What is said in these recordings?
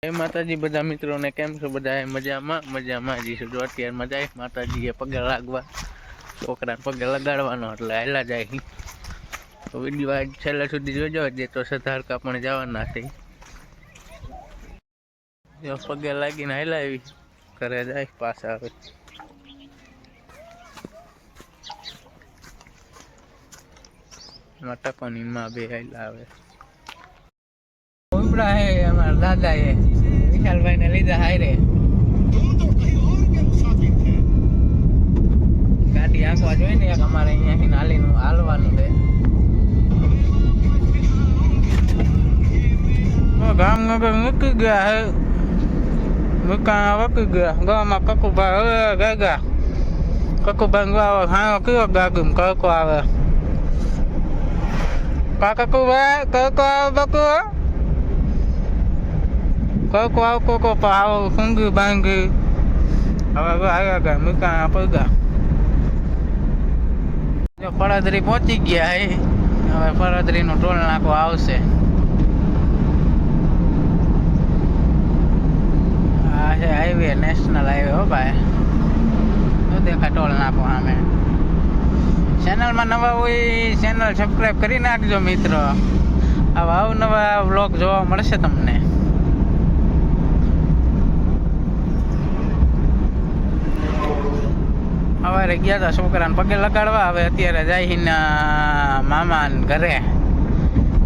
જય માતાજી બધા મિત્રોને કેમ છો? બધા મજામાં જ છો. જો અત્યારમાં જાય માતાજીએ પગે લાગવા, છોકરાને પગે લગાડવાનો એટલે હાલા જાય. તો વિડીયો આજ છેલ્લા સુધી જોજો. જે તો સધારકા પણ જવાના છે. જો પગે લાગીને હાલા આવી ઘરે જાય, પાછા આવે ટપની માં બે હાલા આવે. હે અમારા દાદા એ વિશાલભાઈ ને લીધા હારે ગાડી આંકવા જોઈએ ને. એક અમારે અહીંયાથી નાલીનું હાલવાનું છે. ગામનગર મૂકી ગયા હે, મુકાણા વકી ગયા. ગામમાં કકુભાઈ હવે ગાગા કકુભાઈ ગાવા હા કયો ગાગુમ કકો આવે કકુભાઈ કકો આવે બકુ કકો આવ કોકો આવો ફૂંગી બાંગી હવે આવ્યા ગયા મુકાણા પગ્યા. જો પડદરી પહોંચી ગયા હે. હવે પડદરીનું ટોલ નાકો આવશે. આ છે હાઈવે, નેશનલ હાઈવે હો ભાઈ. જો દેખા ટોલ નાકો સામે. ચેનલમાં નવા હોય ચેનલ સબસ્ક્રાઈબ કરી નાખજો મિત્રો. આવા અવનવા વ્લોગ જોવા મળશે તમને. સવારે ગયા હતા છોકરાને પગે લગાડવા. હવે અત્યારે જાય મામા ઘરે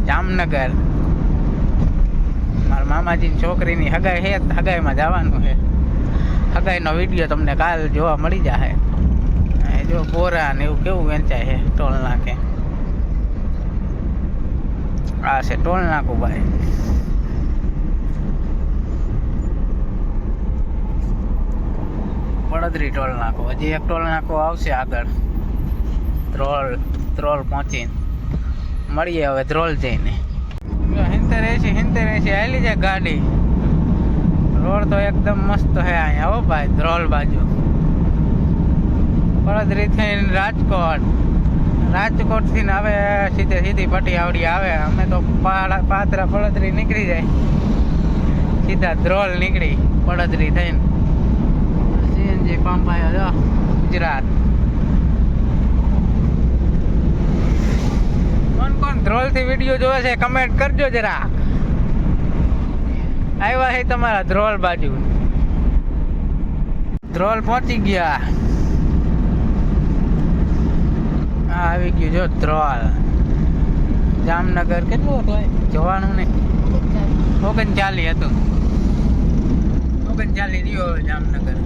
જામનગર. મારા મામાજીની છોકરીની હગાઈ છે, હગાઈમાં જવાનું છે. હગાઈનો વિડીયો તમને કાલ જોવા મળી જશે. જો બોરા ને એવું કેવું વેચાય છે ટોલ નાકે. આ છે ટોલ નાકું ભાઈ. પડદરી ટોલ નાકો. હજી એક ટોલ નાકો આવશે આગળ. ધ્રોલ પહોંચીને મળીએ હવે ધ્રોલ જઈને. 70-80 હાલી જાય ગાડી. રોડ તો એકદમ મસ્ત છે અહીંયા હો ભાઈ. ધ્રોલ બાજુ પડદરી થઈને રાજકોટ થી આવે સીધી પટ્ટી આવડી આવે. અમે તો પાત્રા પડદરી નીકળી જાય, સીધા ધ્રોલ નીકળી પડદરી થઈને. સીએનજી પંપ આવ્યો ગુજરાત. કોણ ધ્રોલ થી વિડીયો જોવે છે કમેન્ટ કરજો જરા. આવ્યા છે તમારા ધ્રોલ બાજુ. ધ્રોલ પહોંચી ગયા. આવી ગયું જો ધ્રોલ. જામનગર કેટલું હતું જોવાનું ને? 39 હતું. 39 રહ્યો જામનગર.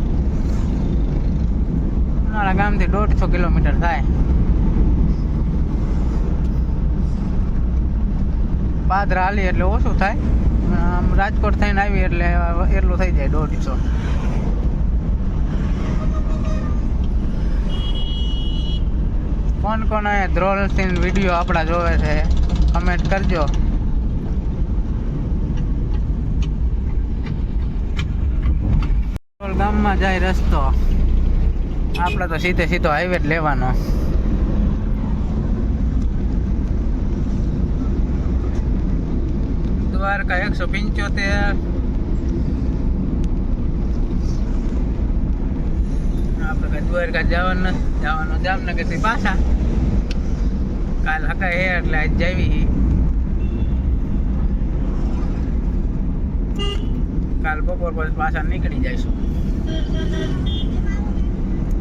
મારા ગામથી 150 કિલોમીટર થાય. પાદરા હાલી એટલે ઓછું થાય. આમ રાજકોટ થઈને આવી એટલે એટલું થઈ જાય 150. કોણ અહીંયા ધ્રોલ થી વિડીયો આપણા જોવે છે કમેન્ટ કરજો. ગામમાં જાય રસ્તો. આપણે તો સીધો હાઈવે જ લેવાનો. દ્વારકા 175. આપણે દ્વારકા જવાનું જામનગર થી પાછા. કાલ હકાય હે એટલે આજ જાવી. કાલ બપોર પછી પાછા નીકળી જઈશું.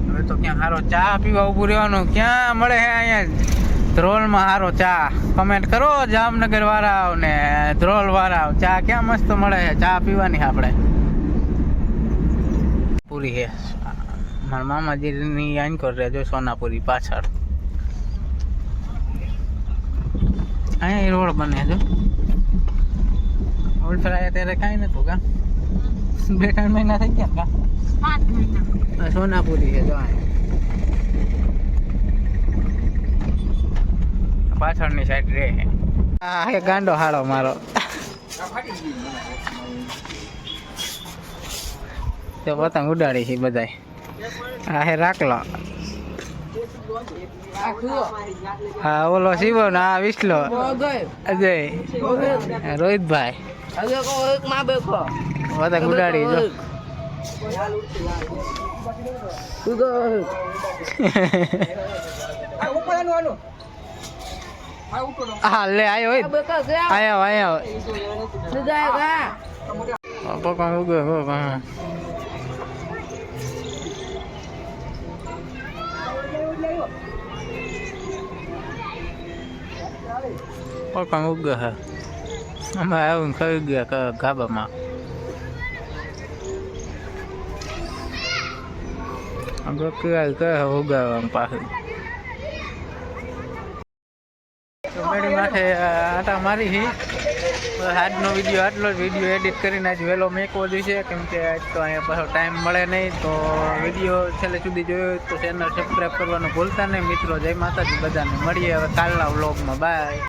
હવે તો ક્યાં સારો ચા પીવા ઉભું રહેવાનું. ક્યાં મળે છે અહીંયા ધ્રોલમાં સારો ચા? કમેન્ટ કરો જામનગર વાળા ને ધ્રોલ વાળા. ચા ક્યાં મસ્ત મળે છે ચા પીવાની. આપણે પૂરી છે મારા મામાજીની આંકોર રહેજો સોનાપુરી પાછળ. અહીંયા રોડ બને જો. ઓલ્ડ ફ્રાય ત્યારે કાંઈ નતું કા? 2-3 મહિના થઈ ગયા કા? 5 મહિના. સોનાપુરી છે જો. પાછળની સાઈડ રે. આ ગાંડો હાડો મારો. તો પતંગ ઉડાડી છે બધાય. આ હે રાખલો. હા ઓલો શિવો ને આ વિસલો અજય રોહિતભાઈ. બધા ગુડાડી જો હા લે આયો હોય આયો પકડ ઉગે પકડ ઉગે હે અમે આવીને ખાઈ ગયા ગાબામાં ઉગાડવા પાછું મેડી માથે આટા મારી હી આજનો વિડીયો આટલો જ વિડીયો એડિટ કરીને આજ વહેલો મેકવો જોઈશે કેમ કે આજ તો અહીંયા પાછો ટાઈમ મળે નહીં તો વિડીયો છેલ્લે સુધી જોયો તો ચેનલ સબસ્ક્રાઈબ કરવાનું ભૂલતા નહીં મિત્રો જય માતાજી બધાને મળીએ હવે કાલના વ્લોગમાં બાય